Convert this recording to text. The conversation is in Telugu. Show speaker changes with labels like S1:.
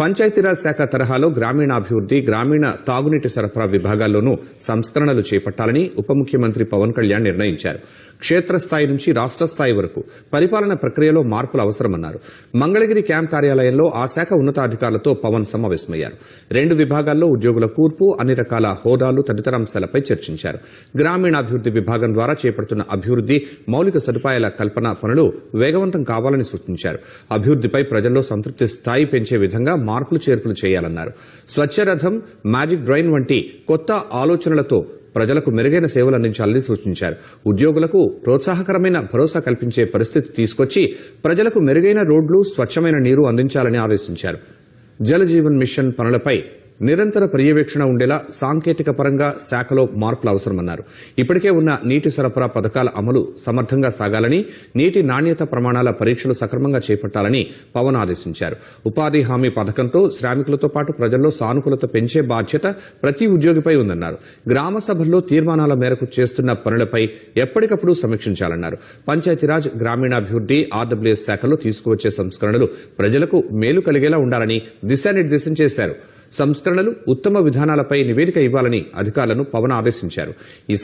S1: పంచాయతీరాజ్ శాఖ తరహాలో గ్రామీణాభివృద్ది, గ్రామీణ తాగునీటి సరఫరా విభాగాల్లోనూ సంస్కరణలు చేపట్టాలని ఉప ముఖ్యమంత్రి పవన్ కళ్యాణ్ నిర్ణయించారు. క్షేత్రస్థాయి నుంచి రాష్ట్ర స్థాయి వరకు పరిపాలన ప్రక్రియలో మార్పులు అవసరమన్నారు. మంగళగిరి క్యాంప్ కార్యాలయంలో ఆ శాఖ ఉన్నతాధికారులతో పవన్ సమావేశమయ్యారు. 2 విభాగాల్లో ఉద్యోగుల కూర్పు, అన్ని రకాల హోదాలు తదితర అంశాలపై చర్చించారు. గ్రామీణాభివృద్ది విభాగం ద్వారా చేపడుతున్న అభివృద్ది, మౌలిక సదుపాయాల కల్పన పనులు వేగవంతం కావాలని సూచించారు. అభివృద్దిపై ప్రజల్లో సంతృప్తి స్థాయి పెంచే విధంగా మార్పులు చేర్పులు చేయాలన్నారు. స్వచ్ఛరథం, మ్యాజిక్ డ్రైన్ వంటి కొత్త ఆలోచనలతో ప్రజలకు మెరుగైన సేవలు అందించాలని సూచించారు. ఉద్యోగులకు ప్రోత్సాహకరమైన భరోసా కల్పించే పరిస్థితి తీసుకొచ్చి ప్రజలకు మెరుగైన రోడ్లు, స్వచ్ఛమైన నీరు అందించాలని ఆదేశించారు. జల జీవన్ మిషన్ పనులపై నిరంతర పర్యవేక్షణ ఉండేలా సాంకేతిక పరంగా శాఖలో మార్పులు అవసరమన్నారు. ఇప్పటికే ఉన్న నీటి సరఫరా పథకాల అమలు సమర్థంగా సాగాలని, నీటి నాణ్యత ప్రమాణాల పరీక్షలు సక్రమంగా చేపట్టాలని పవన్ ఆదేశించారు. ఉపాధి హామీ పథకంతో శ్రామికులతో పాటు ప్రజల్లో సానుకూలత పెంచే బాధ్యత ప్రతి ఉద్యోగిపై ఉందన్నారు. గ్రామ సభల్లో తీర్మానాల మేరకు చేస్తున్న పనులపై ఎప్పటికప్పుడు సమీక్షించాలన్నారు. పంచాయతీరాజ్, గ్రామీణాభివృద్ది, ఆర్డబ్ల్యూఎస్ శాఖలో తీసుకువచ్చే సంస్కరణలు ప్రజలకు మేలు కలిగేలా ఉండాలని దిశానిర్దేశం చేశారు. సంస్కరణలు, ఉత్తమ విధానాలపై నివేదిక ఇవ్వాలని అధికారులను పవన్ ఆదేశించారు.